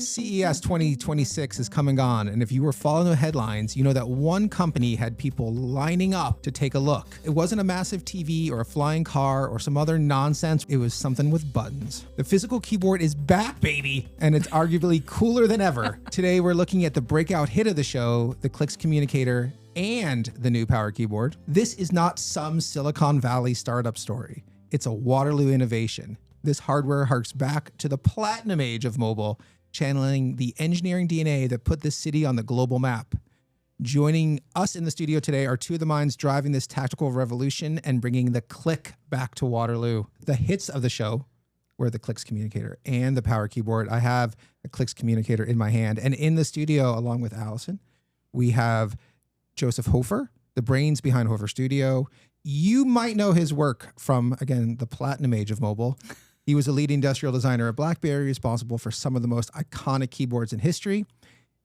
CES 2026 is coming on, and if you were following the headlines, you know that one company had people lining up to take a look. It wasn't a massive TV or a flying car or some other nonsense. It was something with buttons. The physical keyboard is back, baby, and it's arguably cooler than ever. Today, we're looking at the breakout hit of the show, the Clix Communicator, and the new Power Keyboard. This is not some Silicon Valley startup story. It's a Waterloo innovation. This hardware harks back to the platinum age of mobile, channeling the engineering DNA that put this city on the global map. Joining us in the studio today are two of the minds driving this tactical revolution and bringing the click back to Waterloo. The hits of the show were the Clix Communicator and the Power Keyboard. I have a Clix Communicator in my hand, and in the studio, along with Allison, we have Joseph Hofer, the brains behind Hofer Studio. You might know his work from, again, the platinum age of mobile. He was a lead industrial designer at BlackBerry, responsible for some of the most iconic keyboards in history.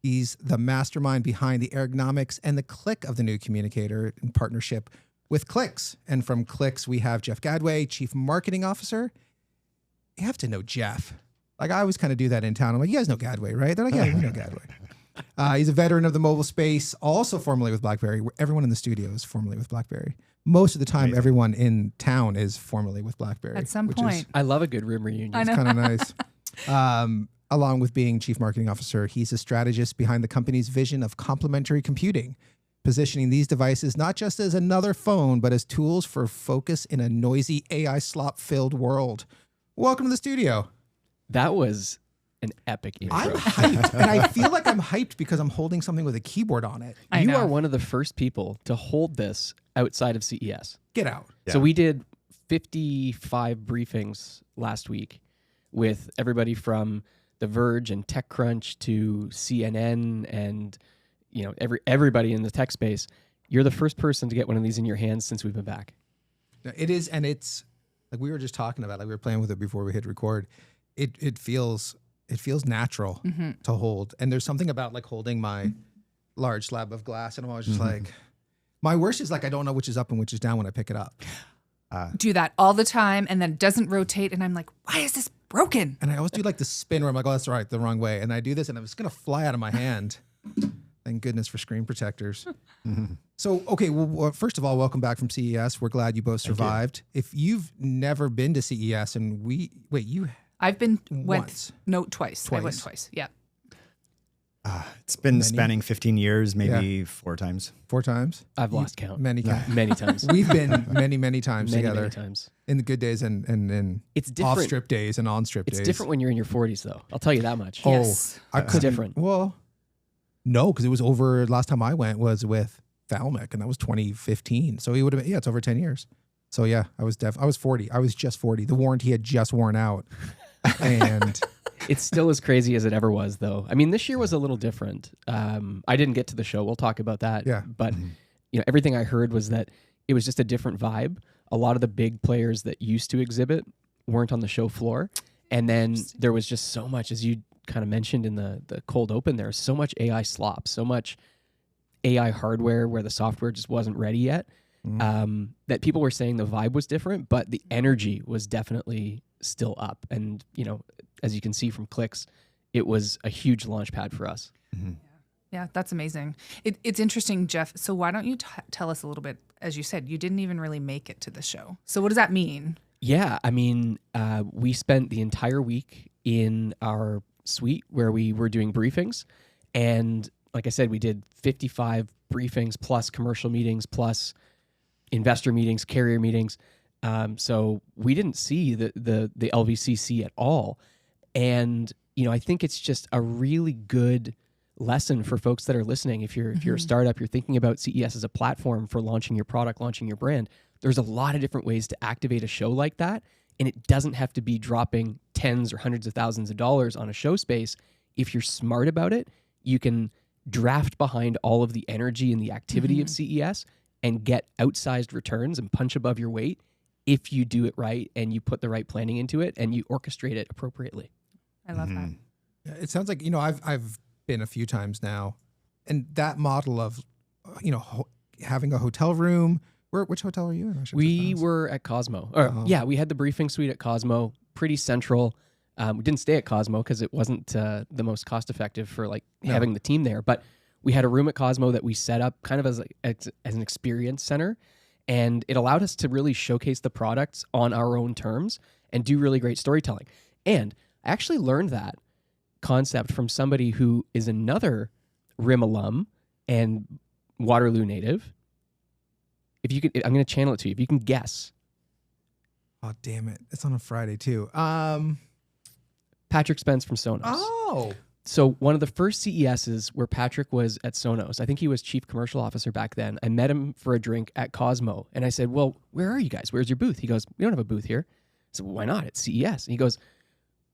He's the mastermind behind the ergonomics and the click of the new communicator in partnership with Clix. And from Clix, we have Jeff Gadway, Chief Marketing Officer. You have to know Jeff. Like, I always kind of do that in town. I'm like, you guys know Gadway, right? They're like, yeah, we know Gadway. He's a veteran of the mobile space, also formerly with BlackBerry. Everyone in the studio is formerly with BlackBerry. Most of the time, everyone in town is formerly with BlackBerry. At some point. I love a good room reunion. I know. It's kind of nice. Along with being Chief Marketing Officer, he's a strategist behind the company's vision of complementary computing, positioning these devices not just as another phone, but as tools for focus in a noisy AI slop-filled world. Welcome to the studio. That was an epic intro. I'm hyped, and I feel like I'm hyped because I'm holding something with a keyboard on it. You are one of the first people to hold this outside of CES. Get out. Yeah. So we did 55 briefings last week with everybody from The Verge and TechCrunch to CNN and everybody in the tech space. You're the first person to get one of these in your hands since we've been back. It is, and it's like we were just talking about, like we were playing with it before we hit record. It feels natural to hold. And there's something about like holding my large slab of glass, and I'm always just like, my worst is like I don't know which is up and which is down when I pick it up. Do that all the time, and then it doesn't rotate, and I'm like, why is this broken? And I always do like the spin where I'm like, oh, that's right, the wrong way. And I do this, and it's going to fly out of my hand. Thank goodness for screen protectors. So, okay, well, first of all, welcome back from CES. We're glad you both survived. If you've never been to CES, and I've been once. Twice. I went twice. Yeah. It's been spanning 15 years, maybe 4 times. 4 times? I've lost count. Many times. We've been many times together. Many times. In the good days and it's different. Off-strip days and on-strip days. It's different when you're in your 40s, though. I'll tell you that much. Yes. It's different. Well, no, because it was over, last time I went was with Falmec, and that was 2015. So he would have been, it's over 10 years. So yeah, I was 40. I was just 40. The warranty had just worn out. And it's still as crazy as it ever was, though. I mean, this year was a little different. I didn't get to the show. We'll talk about that. Yeah. But everything I heard was that it was just a different vibe. A lot of the big players that used to exhibit weren't on the show floor. And then there was just so much, as you kind of mentioned in the cold open there, so much AI slop, so much AI hardware where the software just wasn't ready yet, that people were saying the vibe was different, but the energy was definitely still up. And, as you can see from Clix, it was a huge launch pad for us. Yeah, that's amazing. It's interesting, Jeff. So why don't you tell us a little bit, as you said, you didn't even really make it to the show. So what does that mean? Yeah, I mean, we spent the entire week in our suite where we were doing briefings. And like I said, we did 55 briefings plus commercial meetings plus investor meetings, carrier meetings. So we didn't see the LVCC at all. And, I think it's just a really good lesson for folks that are listening. If you're a startup, you're thinking about CES as a platform for launching your product, launching your brand. There's a lot of different ways to activate a show like that. And it doesn't have to be dropping tens or hundreds of thousands of dollars on a show space. If you're smart about it, you can draft behind all of the energy and the activity of CES and get outsized returns and punch above your weight if you do it right and you put the right planning into it and you orchestrate it appropriately. I love that. Yeah, it sounds like, I've been a few times now, and that model of, having a hotel room. Which hotel are you in? We were at Cosmo. Yeah, we had the briefing suite at Cosmo, pretty central. We didn't stay at Cosmo because it wasn't the most cost effective for like having the team there. But we had a room at Cosmo that we set up kind of as an experience center, and it allowed us to really showcase the products on our own terms and do really great storytelling. And I actually learned that concept from somebody who is another RIM alum and Waterloo native. If you could, I'm going to channel it to you. If you can guess. Oh, damn it. It's on a Friday too. Patrick Spence from Sonos. Oh. So one of the first CESs where Patrick was at Sonos, I think he was chief commercial officer back then. I met him for a drink at Cosmo. And I said, well, where are you guys? Where's your booth? He goes, we don't have a booth here. I said, well, why not? It's CES. And he goes,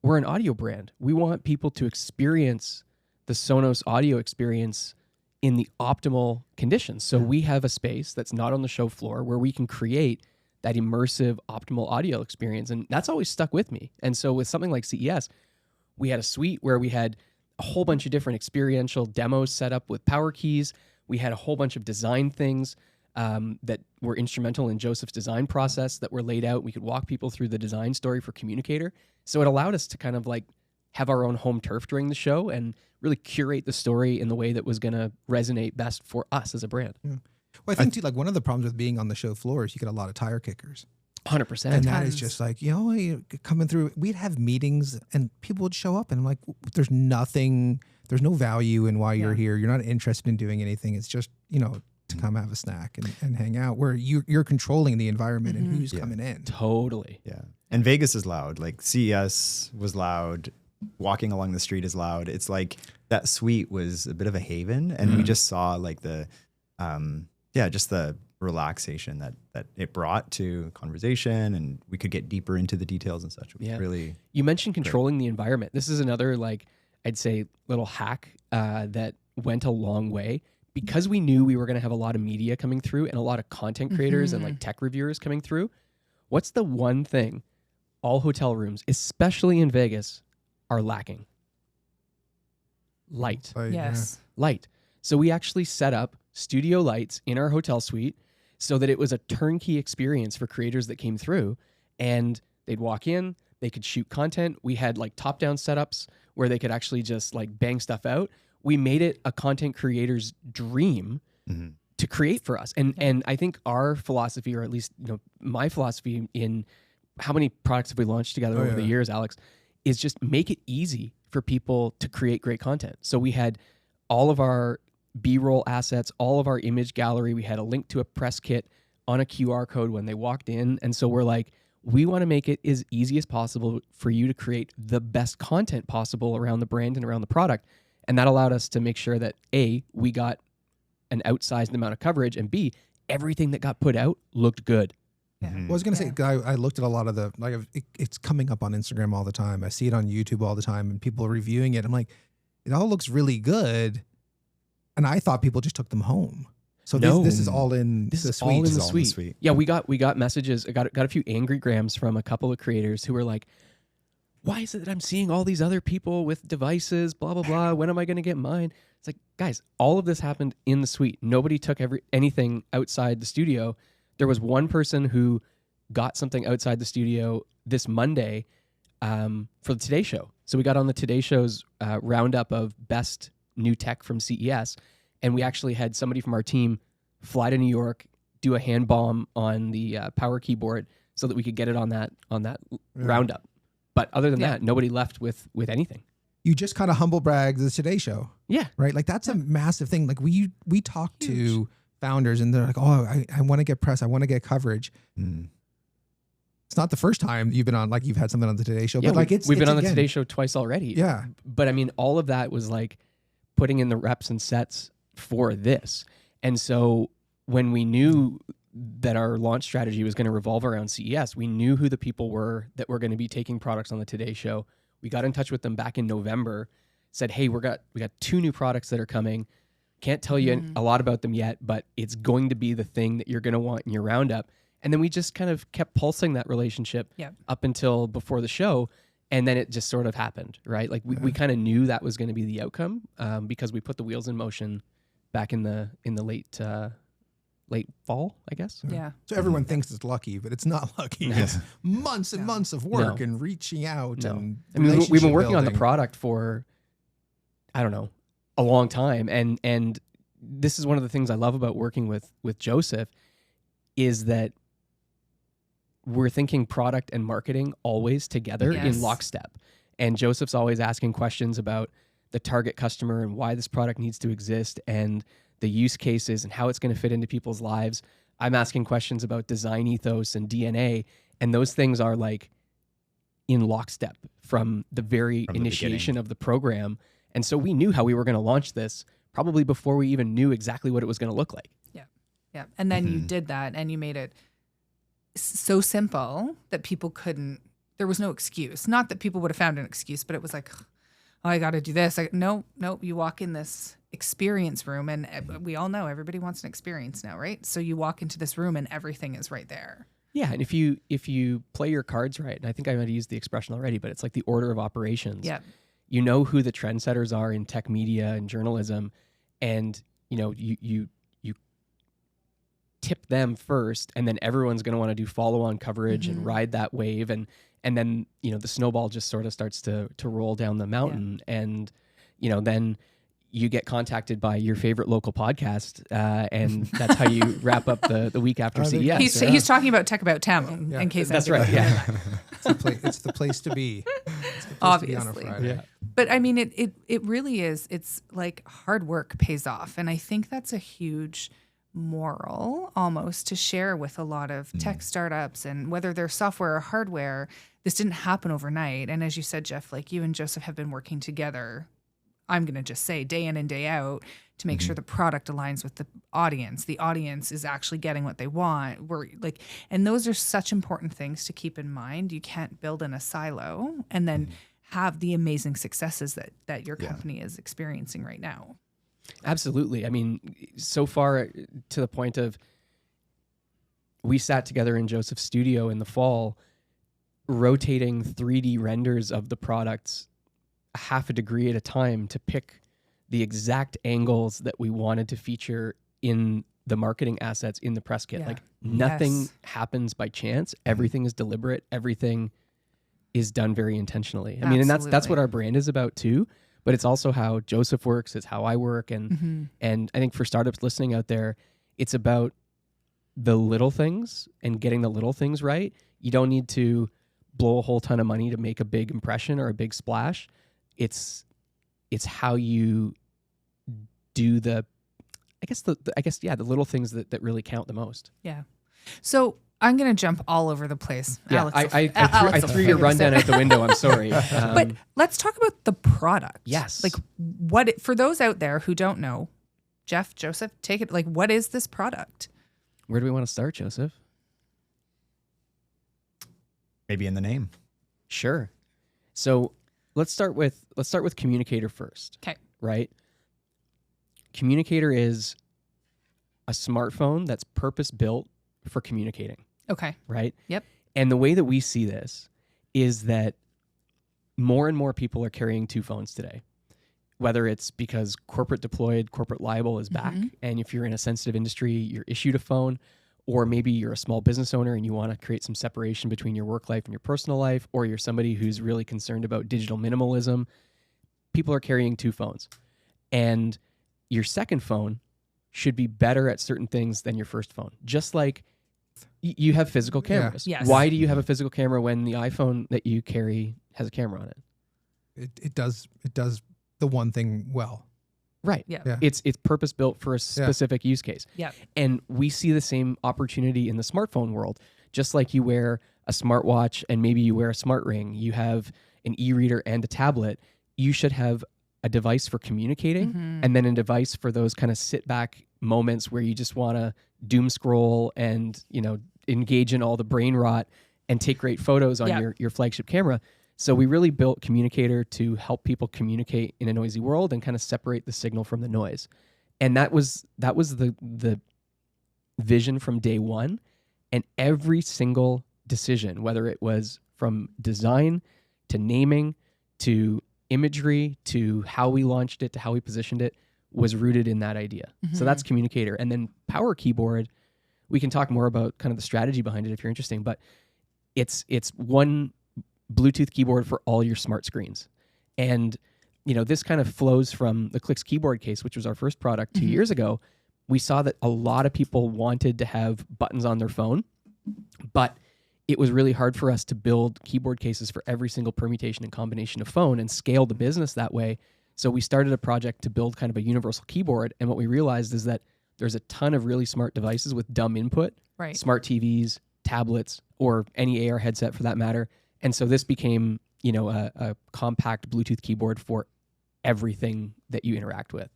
we're an audio brand. We want people to experience the Sonos audio experience in the optimal conditions. So we have a space that's not on the show floor where we can create that immersive, optimal audio experience. And that's always stuck with me. And so with something like CES, we had a suite where we had a whole bunch of different experiential demos set up with power keys. We had a whole bunch of design things that were instrumental in Joseph's design process that were laid out. We could walk people through the design story for Communicator. So it allowed us to kind of like have our own home turf during the show and really curate the story in the way that was going to resonate best for us as a brand. Yeah. Well, I think too, like one of the problems with being on the show floor is you get a lot of tire kickers. 100%. And that is just like, coming through, we'd have meetings and people would show up and I'm like, there's no value in why you're here. You're not interested in doing anything. It's just, to come have a snack and hang out where you're controlling the environment and who's coming in. Totally. Yeah. And Vegas is loud. Like CES was loud. Walking along the street is loud. It's like that suite was a bit of a haven. And we just saw like the, just the relaxation that it brought to conversation, and we could get deeper into the details and such. It was really. You mentioned controlling the environment. This is another, like, I'd say little hack that went a long way because we knew we were going to have a lot of media coming through and a lot of content creators and like tech reviewers coming through. What's the one thing all hotel rooms, especially in Vegas, are lacking? Light. Yes. Light. So we actually set up studio lights in our hotel suite so that it was a turnkey experience for creators that came through, and they'd walk in, they could shoot content. We had like top-down setups where they could actually just like bang stuff out. We made it a content creator's dream to create for us. And I think our philosophy, or at least my philosophy in how many products have we launched together over the years, Alex, is just make it easy for people to create great content. So we had all of our B-roll assets, all of our image gallery. We had a link to a press kit on a QR code when they walked in. And so we're like, we want to make it as easy as possible for you to create the best content possible around the brand and around the product. And that allowed us to make sure that A, we got an outsized amount of coverage, and B, everything that got put out looked good. Yeah. Well, I was going to say, I looked at a lot of it's coming up on Instagram all the time. I see it on YouTube all the time and people are reviewing it. I'm like, it all looks really good. And I thought people just took them home. So this is all in the suite. All in the suite. Yeah, we got messages. I got a few angry grams from a couple of creators who were like, why is it that I'm seeing all these other people with devices, blah, blah, blah. When am I going to get mine? It's like, guys, all of this happened in the suite. Nobody took anything outside the studio. There was one person who got something outside the studio this Monday for the Today Show. So we got on the Today Show's roundup of best new tech from CES. And we actually had somebody from our team fly to New York, do a hand bomb on the power keyboard so that we could get it on that roundup. But other than that, nobody left with anything. You just kind of humble brag the Today Show. Yeah. Right? Like that's a massive thing. Like we talk to founders and they're like, oh, I want to get press. I want to get coverage. It's not the first time you've been on, like you've had something on the Today Show, but we've been on the Today Show twice already. Yeah. But I mean, all of that was like putting in the reps and sets for this. And so when we knew that our launch strategy was going to revolve around CES, we knew who the people were that were going to be taking products on the Today Show. We got in touch with them back in November, said, hey, we got 2 new products that are coming. Can't tell you a lot about them yet, but it's going to be the thing that you're going to want in your roundup. And then we just kind of kept pulsing that relationship up until before the show. And then it just sort of happened, right? Like we kind of knew that was going to be the outcome because we put the wheels in motion back in the late late fall, I guess. Yeah. So everyone thinks it's lucky, but it's not lucky. It's months and months of work and reaching out and I mean, we've been working on the building. product for, I don't know, a long time. And this is one of the things I love about working with Joseph is that we're thinking product and marketing always together in lockstep. And Joseph's always asking questions about the target customer and why this product needs to exist and the use cases and how it's going to fit into people's lives. I'm asking questions about design ethos and DNA, and those things are like in lockstep from the very initiation of the program. And so we knew how we were going to launch this probably before we even knew exactly what it was going to look like. Yeah. Yeah. And then you did that and you made it so simple that people couldn't, there was no excuse. Not that people would have found an excuse, but it was like, oh, I got to do this. No, you walk in this experience room and we all know everybody wants an experience now, right? So you walk into this room and everything is right there. Yeah, and if you play your cards right, and I think I might have used the expression already, but it's like the order of operations. Yeah. You know who the trendsetters are in tech media and journalism, and you tip them first, and then everyone's going to want to do follow-on coverage and ride that wave, and then the snowball just sort of starts to roll down the mountain, and then you get contacted by your favorite local podcast, and that's how you wrap up the week after CES. He's talking about Tech About Town, in case that's right. Yeah, It's the place to be. It's the place obviously. to be on a Friday. yeah. But I mean, it really is. It's like hard work pays off, and I think that's a huge moral almost to share with a lot of tech startups, and whether they're software or hardware. This didn't happen overnight, and as you said, Jeff, like you and Joseph have been working together. I'm going to just say day in and day out to make sure the product aligns with the audience. The audience is actually getting what they want. And those are such important things to keep in mind. You can't build in a silo and then have the amazing successes that your company is experiencing right now. Absolutely. I mean, so far to the point of we sat together in Joseph Studio in the fall, rotating 3D renders of the products a half a degree at a time to pick the exact angles that we wanted to feature in the marketing assets in the press kit. Yeah. Like nothing happens by chance. Everything is deliberate. Everything is done very intentionally. I mean, and that's what our brand is about too, but it's also how Joseph works. It's how I work. And I think for startups listening out there, it's about the little things and getting the little things right. You don't need to blow a whole ton of money to make a big impression or a big splash. It's how you do the little things that really count the most. Yeah. So I'm going to jump all over the place. Yeah, Alex I threw your rundown out the window. I'm sorry. But let's talk about the product. Yes. Like for those out there who don't know, Jeff, Joseph, take it. Like, what is this product? Where do we want to start, Joseph? Maybe in the name. Sure. So let's start with Communicator first. Okay. Right? Communicator is a smartphone that's purpose-built for communicating. Okay. Right? Yep. And the way that we see this is that more and more people are carrying two phones today. Whether it's because corporate libel is back, and if you're in a sensitive industry, you're issued a phone, or maybe you're a small business owner and you want to create some separation between your work life and your personal life, or you're somebody who's really concerned about digital minimalism, people are carrying two phones. And your second phone should be better at certain things than your first phone. Just like you have physical cameras. Yes. Why do you have a physical camera when the iPhone that you carry has a camera on it? It does the one thing well. Right. Yeah. It's purpose built for a specific use case. Yeah. And we see the same opportunity in the smartphone world. Just like you wear a smartwatch and maybe you wear a smart ring, you have an e-reader and a tablet, you should have a device for communicating and then a device for those kind of sit back moments where you just want to doom scroll and, engage in all the brain rot and take great photos on your flagship camera. So we really built Communicator to help people communicate in a noisy world and kind of separate the signal from the noise. And that was the vision from day one. And every single decision, whether it was from design to naming to imagery to how we launched it to how we positioned it, was rooted in that idea. So that's Communicator. And then Power Keyboard we can talk more about kind of the strategy behind it if you're interested. But it's one Bluetooth keyboard for all your smart screens. And, this kind of flows from the Clicks keyboard case, which was our first product 2 years ago. We saw that a lot of people wanted to have buttons on their phone, but it was really hard for us to build keyboard cases for every single permutation and combination of phone and scale the business that way. So we started a project to build kind of a universal keyboard. And what we realized is that there's a ton of really smart devices with dumb input, Right. smart TVs, tablets, or any AR headset for that matter. And so this became, a compact Bluetooth keyboard for everything that you interact with.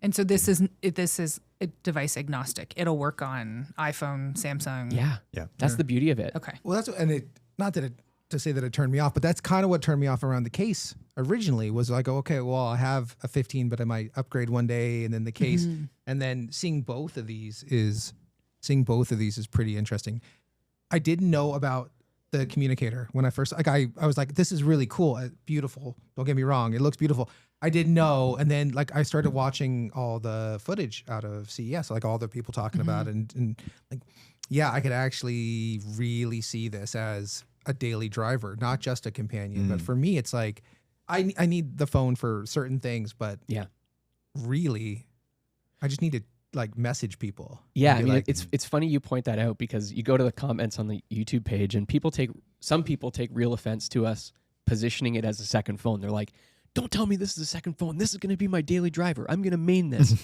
And so this is device agnostic. It'll work on iPhone, Samsung. Yeah. That's the beauty of it. Okay. Well, that's and it not that it to say that it turned me off, but that's kind of what turned me off around the case originally. Was like, okay, well, I have a 15, but I might upgrade one day, and then the case, and then seeing both of these is pretty interesting. I didn't know about the Communicator when I first I was like, this is really cool, beautiful. Don't get me wrong, it looks beautiful. I didn't know, and then I started watching all the footage out of CES, like all the people talking about, and I could actually really see this as a daily driver, not just a companion. But for me, it's like I need the phone for certain things, but really, I just need to message people. Yeah, I mean, it's funny you point that out, because you go to the comments on the YouTube page and some people take real offense to us positioning it as a second phone. They're like, don't tell me this is a second phone. This is going to be my daily driver. I'm going to main this.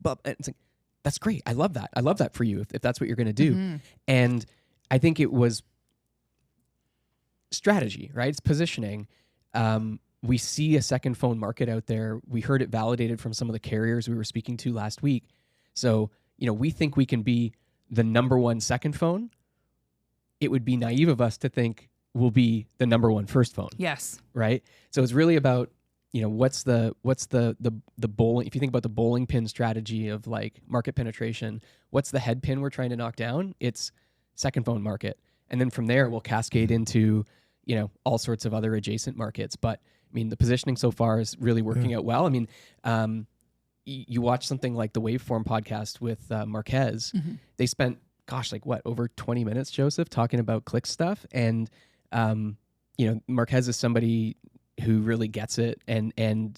But it's like, that's great. I love that. I love that for you if that's what you're going to do. And I think it was strategy, right? It's positioning. We see a second phone market out there. We heard it validated from some of the carriers we were speaking to last week. So, we think we can be the number one second phone. It would be naive of us to think we'll be the number one first phone. Yes. Right? So it's really about, what's the bowling, if you think about the bowling pin strategy of market penetration, what's the head pin we're trying to knock down? It's second phone market. And then from there we'll cascade into, all sorts of other adjacent markets. But I mean, the positioning so far is really working out well. I mean, you watch something like the Waveform podcast with Marquez. They spent, over 20 minutes, Joseph, talking about click stuff. And, Marquez is somebody who really gets it and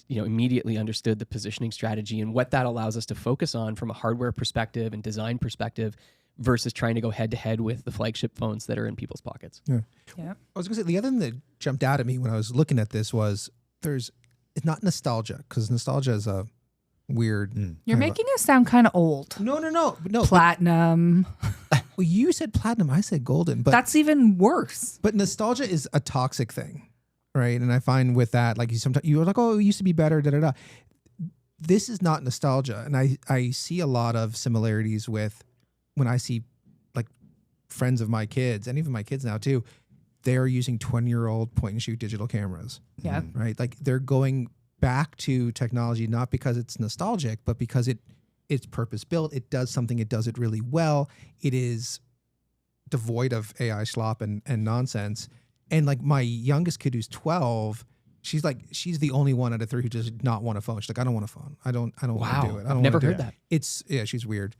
immediately understood the positioning strategy and what that allows us to focus on from a hardware perspective and design perspective versus trying to go head to head with the flagship phones that are in people's pockets. Yeah. I was gonna say the other thing that jumped out at me when I was looking at this was it's not nostalgia, because nostalgia is a weird. You're making us sound kind of old. No. Platinum. Well, you said platinum, I said golden, but That's even worse. But nostalgia is a toxic thing, right? And I find with that, sometimes you're like, oh, it used to be better, da da da. This is not nostalgia, and I see a lot of similarities with when I see friends of my kids, and even my kids now too. They are using 20-year-old point and shoot digital cameras. Yeah. Right. They're going back to technology not because it's nostalgic, but because it's purpose built. It does something. It does it really well. It is devoid of AI slop and nonsense. And my youngest kid who's 12, she's the only one out of three who does not want a phone. She's like, I don't want a phone. I don't want to do it. I don't Never wanna do heard it. that. She's weird.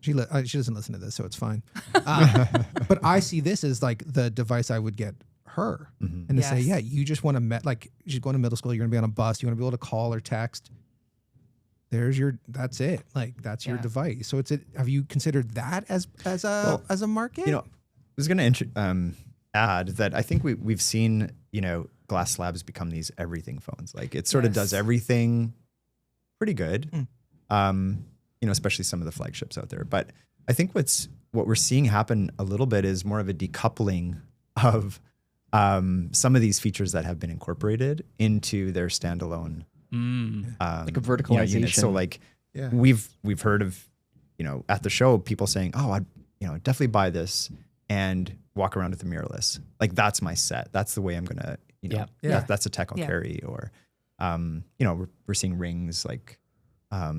She doesn't listen to this, so it's fine. But I see this as the device I would get her, and to say, yeah, you just want to she's going to middle school. You're going to be on a bus. You want to be able to call or text. That's it. That's your device. So have you considered that as a market? I was going to add that I think we've seen, glass slabs become these everything phones. It sort of does everything pretty good. Especially some of the flagships out there. But I think what we're seeing happen a little bit is more of a decoupling of some of these features that have been incorporated into their standalone like a verticalization. Unit. So we've heard of, at the show, people saying, oh, I'd definitely buy this and walk around with a mirrorless. That's my set. That's the way I'm going to, that's a tech I'll carry. Or, we're seeing rings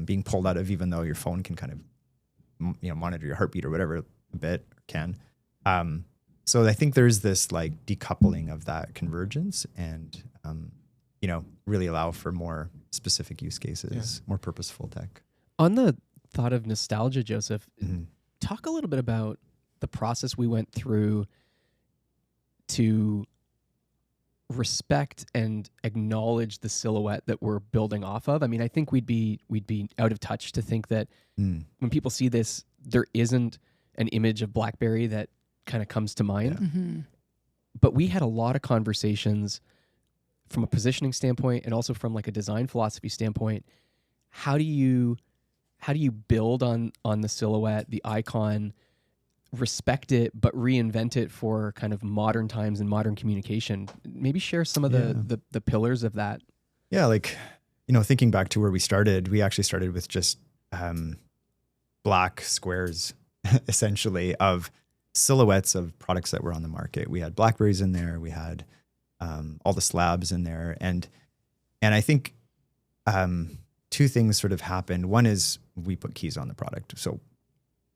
being pulled out of, even though your phone can kind of, monitor your heartbeat or whatever a bit can. So I think there's this decoupling of that convergence and, really allow for more specific use cases, more purposeful tech. On the thought of nostalgia, Joseph. Talk a little bit about the process we went through to respect and acknowledge the silhouette that we're building off of. I mean, I think we'd be out of touch to think that when people see this, there isn't an image of BlackBerry that kind of comes to mind. But we had a lot of conversations from a positioning standpoint and also from like a design philosophy standpoint. How do you build on the silhouette, the icon, respect it, but reinvent it for kind of modern times and modern communication? Maybe share some of the pillars of that. Yeah, like, thinking back to where we started, we actually started with just black squares, essentially, of silhouettes of products that were on the market. We had BlackBerries in there. We had all the slabs in there. And I think two things sort of happened. One is we put keys on the product. So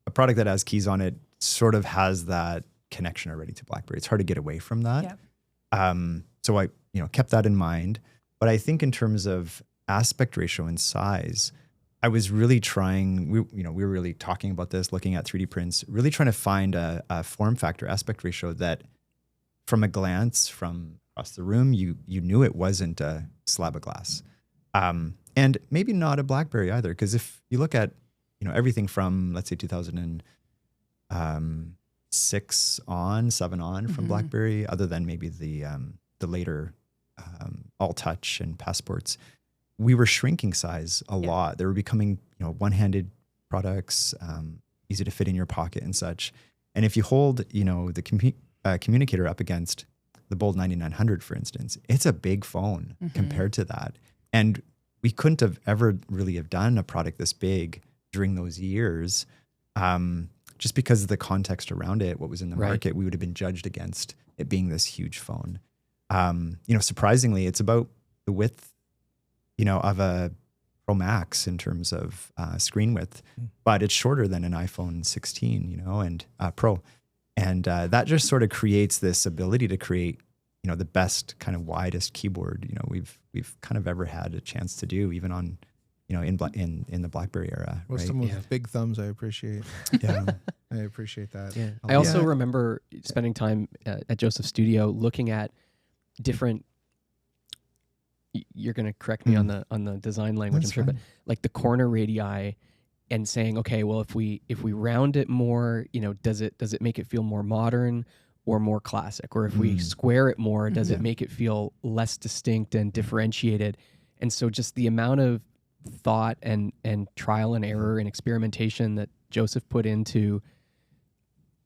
a product that has keys on it sort of has that connection already to BlackBerry. It's hard to get away from that. So I, kept that in mind. But I think in terms of aspect ratio and size, I was really trying, we were really talking about this, looking at 3D prints, really trying to find a form factor aspect ratio that from a glance from across the room, you knew it wasn't a slab of glass. And maybe not a BlackBerry either, because if you look at, everything from, let's say 2006 on, 7 on from BlackBerry, other than maybe the later all touch and passports, we were shrinking size a lot. They were becoming, one-handed products, easy to fit in your pocket and such. And if you hold, the Communicator up against the Bold 9900, for instance, it's a big phone compared to that. And we couldn't have ever really have done a product this big during those years, just because of the context around it, what was in the market. We would have been judged against it being this huge phone. Surprisingly, it's about the width, of a Pro Max in terms of screen width, but it's shorter than an iPhone 16, and Pro. And that just sort of creates this ability to create, the best kind of widest keyboard, we've kind of ever had a chance to do, even on, in the BlackBerry era. Well, right? someone with big thumbs, I appreciate. I appreciate that. Yeah. I also remember spending time at Joseph Studio looking at different. You're going to correct me on the design language, That's I'm sure, fine. but like the corner radii, and saying, okay, well, if we round it more, does it make it feel more modern or more classic? Or if we square it more, does it make it feel less distinct and differentiated? And so just the amount of thought and trial and error and experimentation that Joseph put into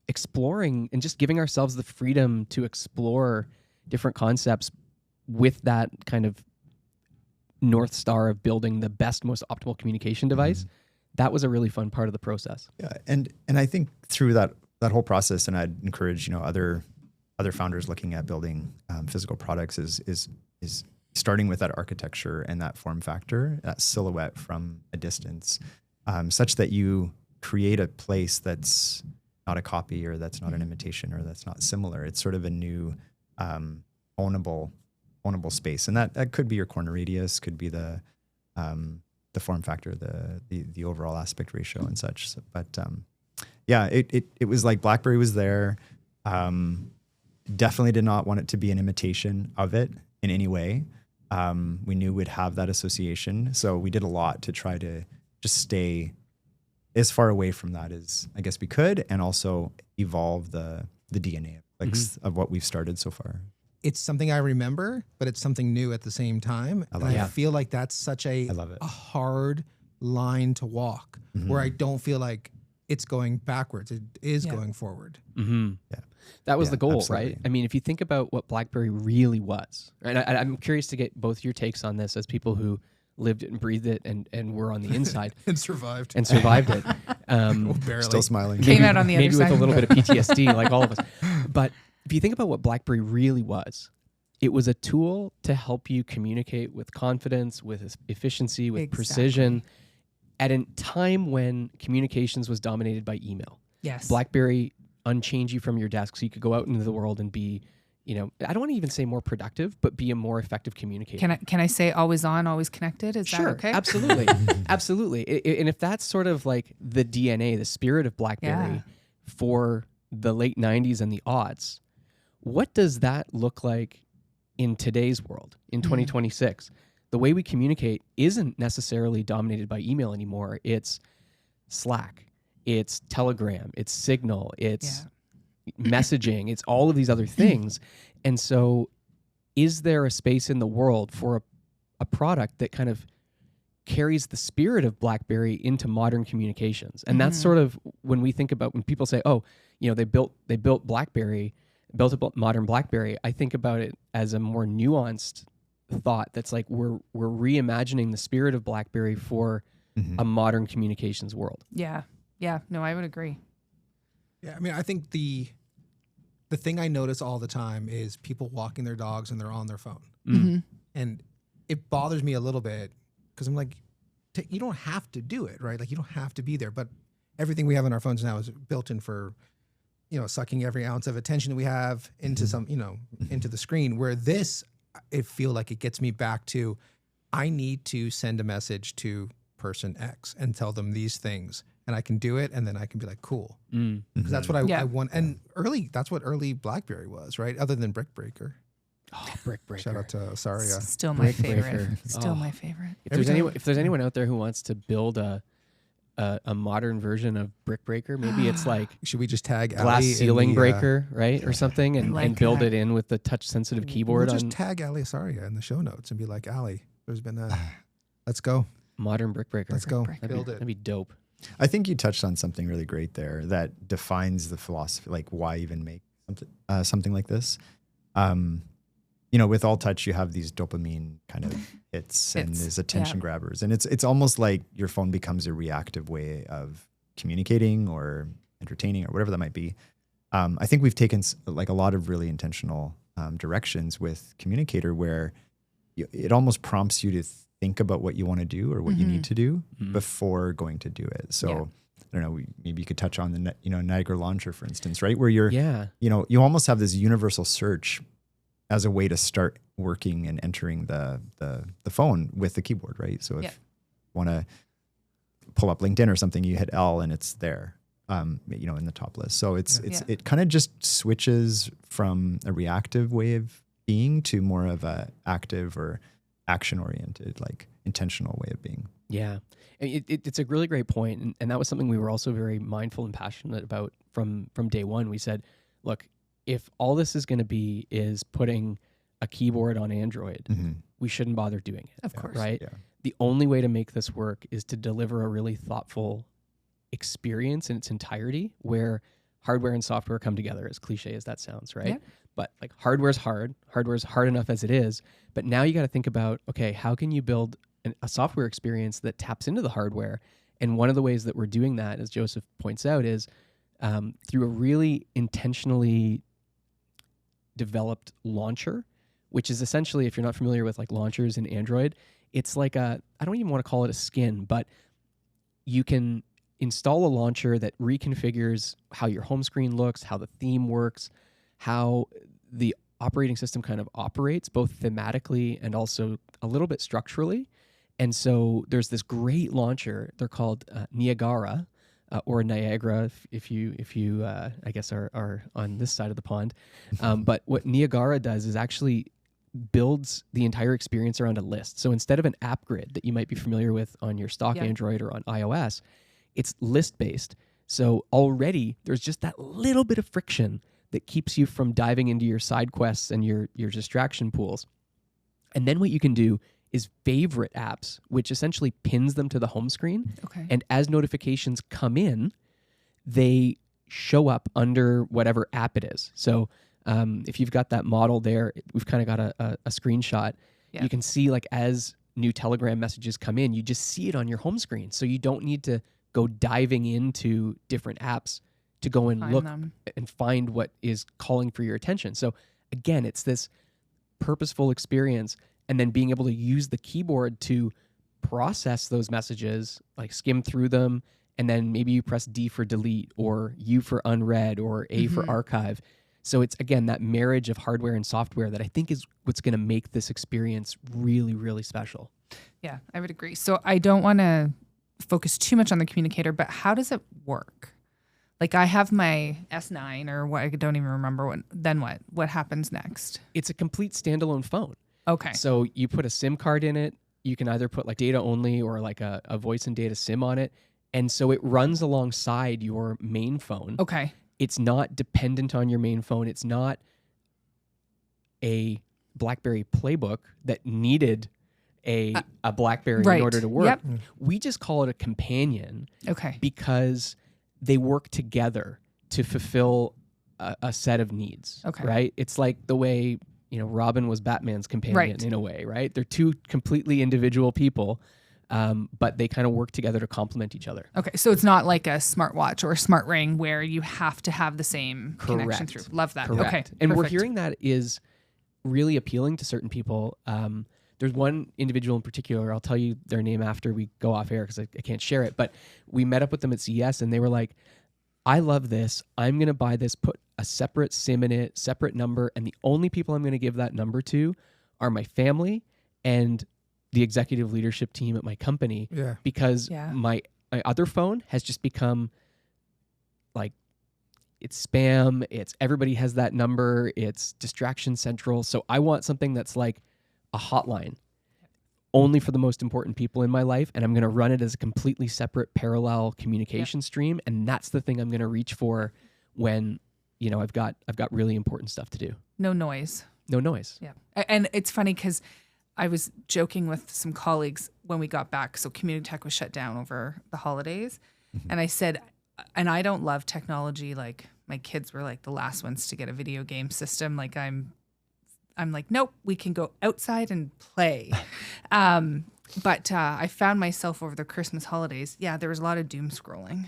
exploring and just giving ourselves the freedom to explore different concepts with that kind of North Star of building the best, most optimal communication device. That was a really fun part of the process. Yeah, and I think through that whole process, and I'd encourage other founders looking at building physical products is starting with that architecture and that form factor, that silhouette from a distance, such that you create a place that's not a copy, or that's not an imitation, or that's not similar. It's sort of a new ownable space, and that could be your corner radius, could be the form factor, the overall aspect ratio and such. So, but it was like BlackBerry was there. Definitely did not want it to be an imitation of it in any way. We knew we'd have that association, so we did a lot to try to just stay as far away from that as I guess we could, and also evolve the DNA of what we've started so far. It's something I remember, but it's something new at the same time. I feel like that's such a hard line to walk, where I don't feel like it's going backwards. It is going forward. That was the goal, absolutely. right? I mean, if you think about what BlackBerry really was, and I'm curious to get both your takes on this as people who lived it and breathed it and were on the inside And survived. it. Barely. Still smiling. Came out on the other maybe side. with a little bit of PTSD, like all of us. But if you think about what BlackBerry really was, it was a tool to help you communicate with confidence, with efficiency, with precision, at a time when communications was dominated by email. Yes. BlackBerry unchange you from your desk so you could go out into the world and be, I don't want to even say more productive, but be a more effective communicator. Can I say always on, always connected? Is that okay? Absolutely. Absolutely. And if that's sort of like the DNA, the spirit of BlackBerry for the late 90s and the aughts, what does that look like in today's world, in 2026? The way we communicate isn't necessarily dominated by email anymore. It's Slack, it's Telegram, it's Signal, it's messaging, it's all of these other things. And so is there a space in the world for a product that kind of carries the spirit of BlackBerry into modern communications? And that's sort of when we think about, when people say, oh, they built BlackBerry, built a modern BlackBerry, I think about it as a more nuanced thought that's like we're reimagining the spirit of BlackBerry for a modern communications world. Yeah. No, I would agree. Yeah, I mean, I think the thing I notice all the time is people walking their dogs and they're on their phone. And it bothers me a little bit because I'm like, you don't have to do it, right? Like, you don't have to be there. But everything we have on our phones now is built in for, sucking every ounce of attention that we have into into the screen. Where this, I feel like it gets me back to, I need to send a message to person X and tell them these things. And I can do it, and then I can be like, cool. Because that's what I want. And that's what early BlackBerry was, right? Other than Brick Breaker. Oh, Brick Breaker. Shout out to Asaria. Still my favorite. Still my favorite. If there's anyone out there who wants to build a modern version of Brick Breaker, maybe it's like should we just tag glass Ali ceiling breaker, right, or something, and build it in with the touch sensitive keyboard. We'll just tag Ali Asaria in the show notes and be like, Ali, there's been let's go. Modern Brick Breaker. Let's go. Build it. That'd be dope. I think you touched on something really great there that defines the philosophy, like why even make something like this. With All Touch, you have these dopamine kind of hits and these attention grabbers, and it's almost like your phone becomes a reactive way of communicating or entertaining or whatever that might be. I think we've taken like a lot of really intentional directions with Communicator where it almost prompts you to think about what you want to do or what you need to do before going to do it. So I don't know, maybe you could touch on the Niagara Launcher, for instance, right? Where you're, you almost have this universal search as a way to start working and entering the phone with the keyboard, right? So if you want to pull up LinkedIn or something, you hit L and it's there, in the top list. So it kind of just switches from a reactive way of being to more of a active or action-oriented, like intentional way of being. Yeah. It's a really great point. And that was something we were also very mindful and passionate about from day one. We said, look, if all this is going to be is putting a keyboard on Android, we shouldn't bother doing it. Of course. Right? Yeah. The only way to make this work is to deliver a really thoughtful experience in its entirety where hardware and software come together, as cliche as that sounds, right? Yeah. But like hardware's hard enough as it is. But now you got to think about, okay, how can you build a software experience that taps into the hardware? And one of the ways that we're doing that, as Joseph points out, is through a really intentionally developed launcher, which is essentially, if you're not familiar with like launchers in Android, it's like I don't even want to call it a skin, but you can install a launcher that reconfigures how your home screen looks, how the theme works, how the operating system kind of operates, both thematically and also a little bit structurally. And so there's this great launcher. They're called Niagara or Niagara, if you I guess are on this side of the pond. But what Niagara does is actually builds the entire experience around a list. So instead of an app grid that you might be familiar with on your stock Android or on iOS, it's list-based. So already there's just that little bit of friction that keeps you from diving into your side quests and your distraction pools. And then what you can do is favorite apps, which essentially pins them to the home screen. Okay. And as notifications come in, they show up under whatever app it is. So if you've got that model there, we've kind of got a screenshot. Yeah. You can see like as new Telegram messages come in, you just see it on your home screen. So you don't need to go diving into different apps to go and look and find what is calling for your attention. So again, it's this purposeful experience, and then being able to use the keyboard to process those messages, like skim through them, and then maybe you press D for delete or U for unread or A for archive. So it's, again, that marriage of hardware and software that I think is what's going to make this experience really, really special. Yeah, I would agree. So I don't want to focus too much on the communicator, but how does it work? Like I have my S9 or what, I don't even remember what happens next? It's a complete standalone phone. Okay. So you put a SIM card in it. You can either put like data only or like a voice and data SIM on it. And so it runs alongside your main phone. Okay. It's not dependent on your main phone. It's not a BlackBerry Playbook that needed a BlackBerry right. in order to work. Yep. We just call it a companion Okay. because they work together to fulfill a set of needs. Okay. Right? It's like the way, Robin was Batman's companion Right. in a way, right? They're two completely individual people, but they kind of work together to complement each other. Okay. So it's not like a smartwatch or a smart ring where you have to have the same connection Correct. through. Love that. Correct. Okay. And we're perfect. hearing that is really appealing to certain people. There's one individual in particular, I'll tell you their name after we go off air because I can't share it, but we met up with them at CES and they were like, I love this. I'm going to buy this, put a separate SIM in it, separate number, and the only people I'm going to give that number to are my family and the executive leadership team at my company. Yeah. Because Yeah. my other phone has just become like, it's spam, it's everybody has that number, it's distraction central. So I want something that's like a hotline only for the most important people in my life, and I'm going to run it as a completely separate parallel communication stream, and that's the thing I'm going to reach for when I've got really important stuff to do. No noise. No noise. Yeah. And it's funny because I was joking with some colleagues when we got back. So Community Tech was shut down over the holidays. And I said, and I don't love technology. Like my kids were like the last ones to get a video game system. Like I'm like, nope, we can go outside and play. But I found myself over the Christmas holidays. Yeah, there was a lot of doom scrolling.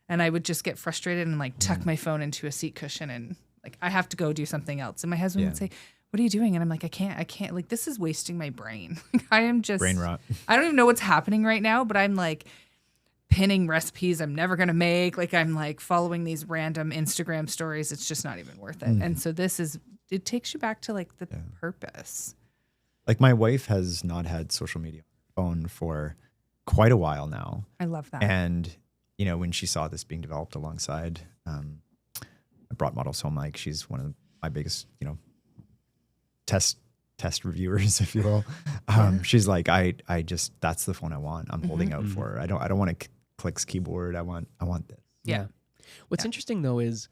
And I would just get frustrated and like tuck my phone into a seat cushion and like, I have to go do something else. And my husband would say, what are you doing? And I'm like, I can't, like, this is wasting my brain. I am just Brain rot. I don't even know what's happening right now, but I'm like pinning recipes I'm never going to make. Like I'm like following these random Instagram stories. It's just not even worth it. And so it takes you back to like the purpose. Like my wife has not had social media on her phone for quite a while now. I love that. And, when she saw this being developed alongside, I brought models home. Like she's one of my biggest, test reviewers, if you will. She's like, I just, that's the phone I want. I'm holding out for her. I don't want to clicks keyboard. I want this. Yeah. What's interesting though is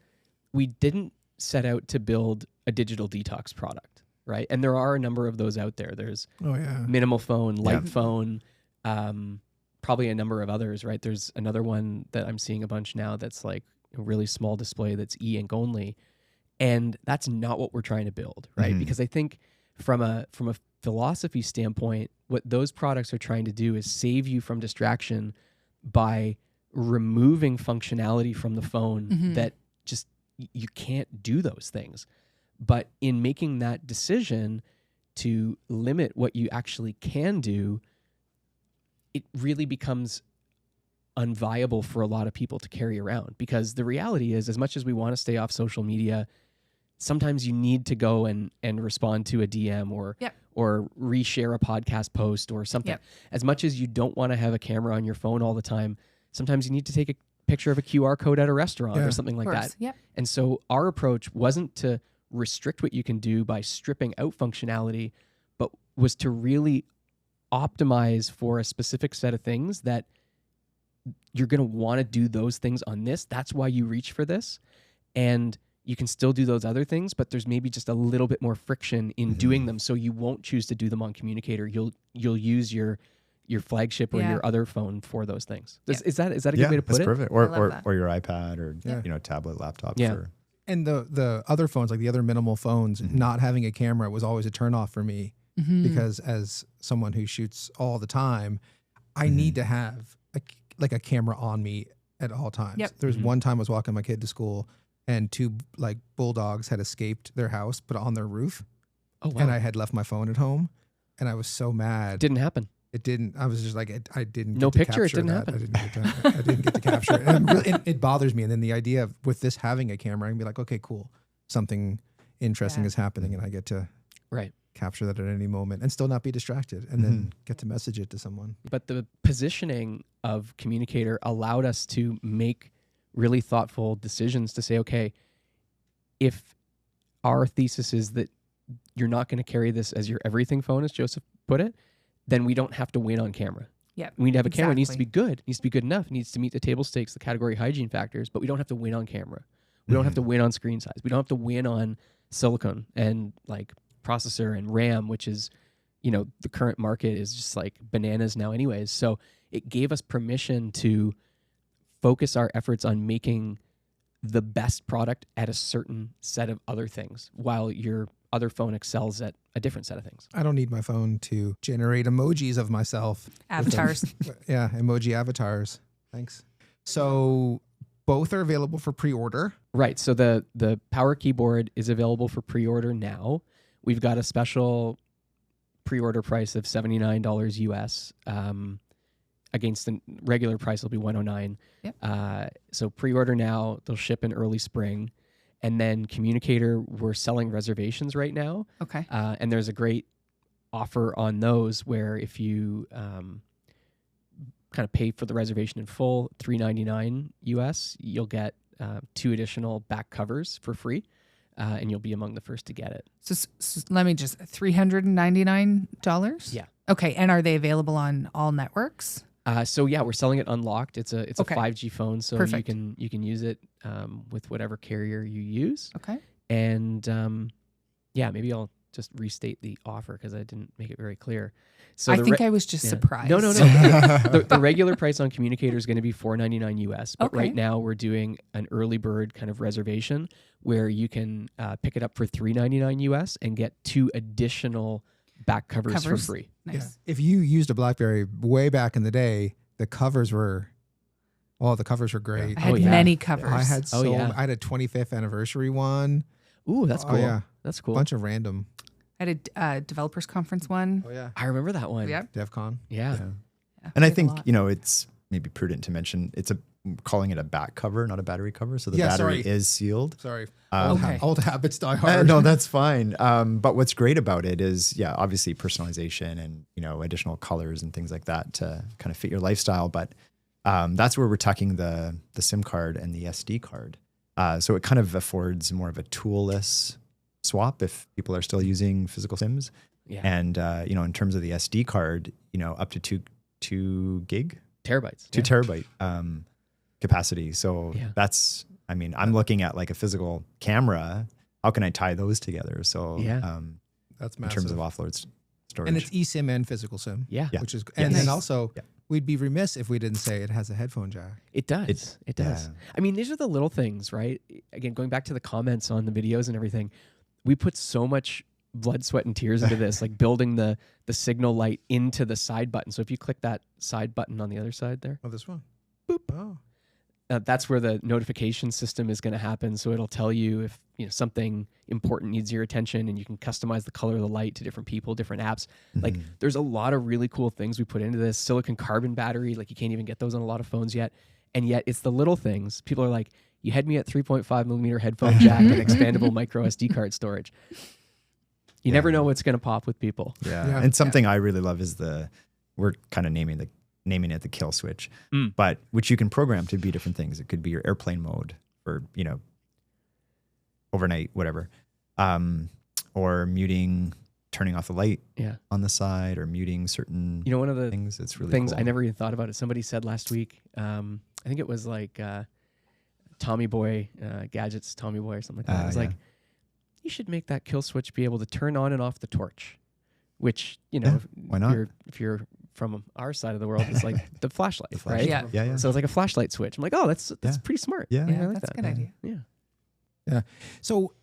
we didn't set out to build a digital detox product, right? And there are a number of those out there. There's minimal phone, light phone, probably a number of others, right? There's another one that I'm seeing a bunch now that's like a really small display that's e-ink only. And that's not what we're trying to build, right? Because I think from a philosophy standpoint, what those products are trying to do is save you from distraction by removing functionality from the phone that just you can't do those things. But in making that decision to limit what you actually can do, it really becomes unviable for a lot of people to carry around, because the reality is, as much as we want to stay off social media, sometimes you need to go and respond to a DM or reshare a podcast post or something. As much as you don't want to have a camera on your phone all the time, sometimes you need to take a picture of a QR code at a restaurant or something like that. And so our approach wasn't to restrict what you can do by stripping out functionality, but was to really optimize for a specific set of things that you're going to want to do those things on this. That's why you reach for this. And you can still do those other things, but there's maybe just a little bit more friction in doing them. So you won't choose to do them on Communicator. You'll use your flagship or your other phone for those things. Is that a good way to put it? That's perfect. Or your iPad or tablet, laptop. For... And the other phones, like the other minimal phones, not having a camera was always a turnoff for me, because as someone who shoots all the time, I need to have a camera on me at all times. There was one time I was walking my kid to school, and two like bulldogs had escaped their house, but on their roof. Oh, wow. And I had left my phone at home, and I was so mad. Didn't happen. It didn't. I was just like, I didn't. No get to picture. It capture didn't that. happen. I didn't get to capture it. And it bothers me. And then the idea of with this having a camera, I can be like, okay, cool. something interesting Yeah. is happening, and I get to Right. capture that at any moment and still not be distracted, and then get to message it to someone. But the positioning of Communicator allowed us to make really thoughtful decisions to say, okay, if our thesis is that you're not going to carry this as your everything phone, as Joseph put it, then we don't have to win on camera. Yeah. We need to have a camera. It needs to be exactly. good. It needs to be good enough. It needs to meet the table stakes, the category hygiene factors, but we don't have to win on camera. We don't have to win on screen size. We don't have to win on silicon and like processor and RAM, which is, the current market is just like bananas now anyways. So it gave us permission to focus our efforts on making the best product at a certain set of other things, while your other phone excels at a different set of things. I don't need my phone to generate emojis of myself. Avatars. Yeah, emoji avatars. Thanks. So both are available for pre-order. Right. So the Power Keyboard is available for pre-order now. We've got a special pre-order price of $79 US. Against the regular price will be $109. Yep. So pre-order now. They'll ship in early spring. And then Communicator, we're selling reservations right now. Okay. And there's a great offer on those where if you kind of pay for the reservation in full, $399 US, you'll get 2 additional back covers for free, and you'll be among the first to get it. So let me just $399. Yeah. Okay, and are they available on all networks? So yeah, we're selling it unlocked. It's a Okay. 5G phone, so Perfect. you can use it with whatever carrier you use. Okay. And yeah, maybe I'll just restate the offer because I didn't make it very clear. So I the think I was just yeah. surprised. No. The regular price on Communicator is going to be $499 US, but Okay. right now we're doing an early bird kind of reservation where you can pick it up for $399 US and get 2 additional back covers for free. Nice. Yeah. If you used a BlackBerry way back in the day, the covers were great. I had Oh, yeah. many covers. I had Oh, yeah. I had a 25th anniversary one. Ooh, that's Oh, cool. yeah. That's cool. Bunch of random. I had a developers conference one. Oh yeah. I remember that one. Yep. DEF CON. Yeah. Yeah. Yeah, And I we had a think, lot. it's maybe prudent to mention calling it a back cover, not a battery cover. So the Yeah, battery sorry. is sealed. Sorry. Okay. Old habits die hard. No, that's fine. But what's great about it is, obviously personalization and, additional colors and things like that to kind of fit your lifestyle. But that's where we're tucking the SIM card and the SD card. So it kind of affords more of a toolless swap if people are still using physical SIMs. Yeah. And, in terms of the SD card, up to 2 gig, Terabytes. 2 yeah. terabyte capacity. So Yeah. that's, I'm looking at like a physical camera. How can I tie those together? So Yeah. That's in massive. terms of offload storage. And it's eSIM and physical SIM. Yeah. Yeah. Which is, Yes. and then Nice. also Yeah. we'd be remiss if we didn't say it has a headphone jack. It does. It's- It does. yeah. I mean, these are the little things, right? Again, going back to the comments on the videos and everything, we put so much blood, sweat, and tears into this, like building the signal light into the side button. So if you click that side button on the other side there, Oh, this one. Boop. Oh. that's where the notification system is going to happen. So it'll tell you if something important needs your attention, and you can customize the color of the light to different people, different apps. Like there's a lot of really cool things we put into this. Silicon carbon battery, like you can't even get those on a lot of phones yet. And yet it's the little things. People are like, you had me at 3.5 millimeter headphone jack and expandable micro SD card storage. You never know what's going to pop with people. Yeah. Yeah. And something I really love is we're kind of naming it the kill switch, but which you can program to be different things. It could be your airplane mode or, overnight, whatever. Or muting, turning off the light Yeah. on the side, or muting certain One of the things. It's really things cool. I never even thought about it. Somebody said last week, I think it was like Tommy Boy, Gadgets Tommy Boy or something like that. It was yeah. like, you should make that kill switch be able to turn on and off the torch, which, why not? If you're from our side of the world, it's like the flashlight, The right? Yeah. Yeah. So it's like a flashlight switch. I'm like, oh, that's Yeah. pretty smart. Yeah. Yeah, I like that's that. a good idea. Yeah. So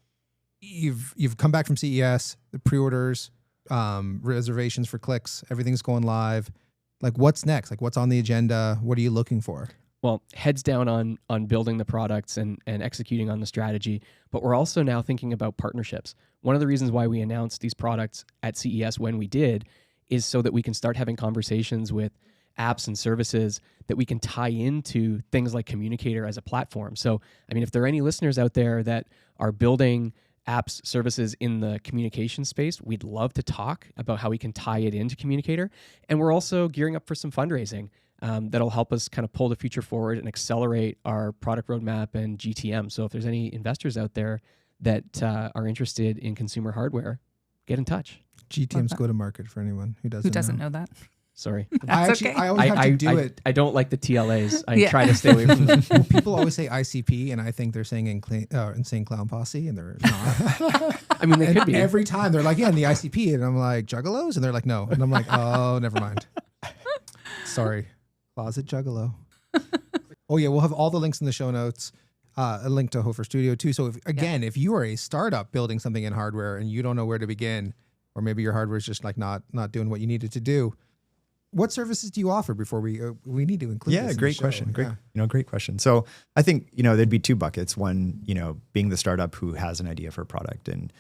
you've come back from CES, the pre-orders, reservations for clicks, everything's going live. Like what's next? Like what's on the agenda? What are you looking for? Well, heads down on building the products and executing on the strategy, but we're also now thinking about partnerships. One of the reasons why we announced these products at CES when we did is so that we can start having conversations with apps and services that we can tie into things like Communicator as a platform. So, I mean, if there are any listeners out there that are building apps, services in the communication space, we'd love to talk about how we can tie it into Communicator. And we're also gearing up for some fundraising that'll help us kind of pull the future forward and accelerate our product roadmap and GTM. So if there's any investors out there that are interested in consumer hardware, get in touch. GTM's go-to-market for anyone who doesn't know that. Sorry. I always have to do it. I don't like the TLAs. I try to stay away from them. Well, people always say ICP, and I think they're saying Insane Clown Posse, and they're not. I mean, they could be. Every time they're like, yeah, in the ICP, and I'm like, Juggalos? And they're like, no. And I'm like, oh, never mind. Sorry. Closet Juggalo. Oh, yeah, we'll have all the links in the show notes. A link to Hofer Studio, too. So, if you are a startup building something in hardware and you don't know where to begin, or maybe your hardware is just like not doing what you need it to do, what services do you offer before we need to include this? Great question. Great question. So I think, there'd be two buckets. One, being the startup who has an idea for a product and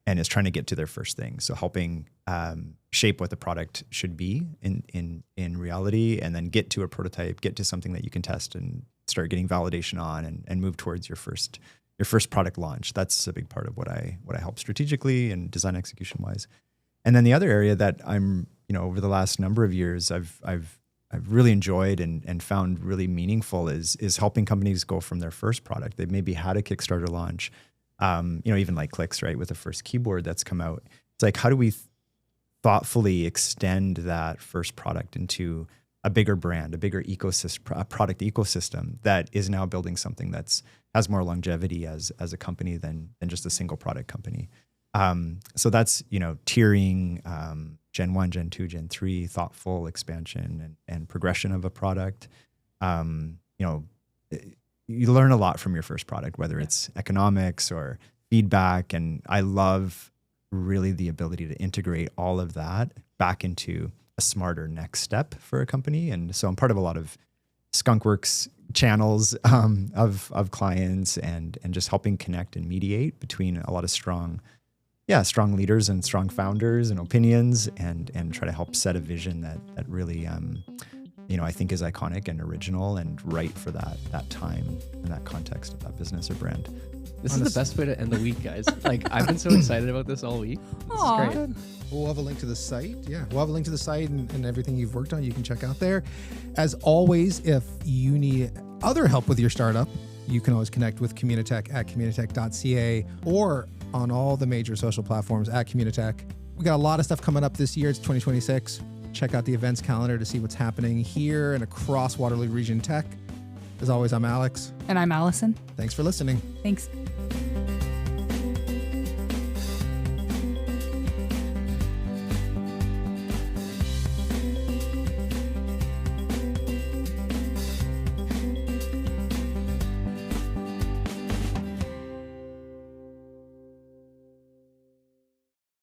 is trying to get to their first thing. So helping shape what the product should be in reality, and then get to a prototype, get to something that you can test and start getting validation on, and move towards your first product launch. That's a big part of what I help strategically and design execution wise. And then the other area that I'm, over the last number of years, I've really enjoyed and found really meaningful is helping companies go from their first product. They've maybe had a Kickstarter launch, even like Clicks, right, with the first keyboard that's come out. It's like, how do we thoughtfully extend that first product into a bigger brand, a bigger ecosystem, a product ecosystem that is now building something has more longevity as a company than just a single product company. So that's, tiering, Gen 1, Gen 2, Gen 3, thoughtful expansion and progression of a product. You learn a lot from your first product, whether it's economics or feedback. And I love really the ability to integrate all of that back into a smarter next step for a company. And so I'm part of a lot of Skunkworks channels of clients and just helping connect and mediate between a lot of strong leaders and strong founders and opinions, and try to help set a vision that really, I think is iconic and original and right for that time and that context of that business or brand. This is the best way to end the week, guys. Like, I've been so excited about this all week. This is great. We'll have a link to the site. Yeah, we'll have a link to the site and everything you've worked on. You can check out there. As always, if you need other help with your startup, you can always connect with Communitech at communitech.ca or on all the major social platforms at Communitech. We got a lot of stuff coming up this year. It's 2026. Check out the events calendar to see what's happening here and across Waterloo Region Tech. As always, I'm Alex. And I'm Allison. Thanks for listening. Thanks.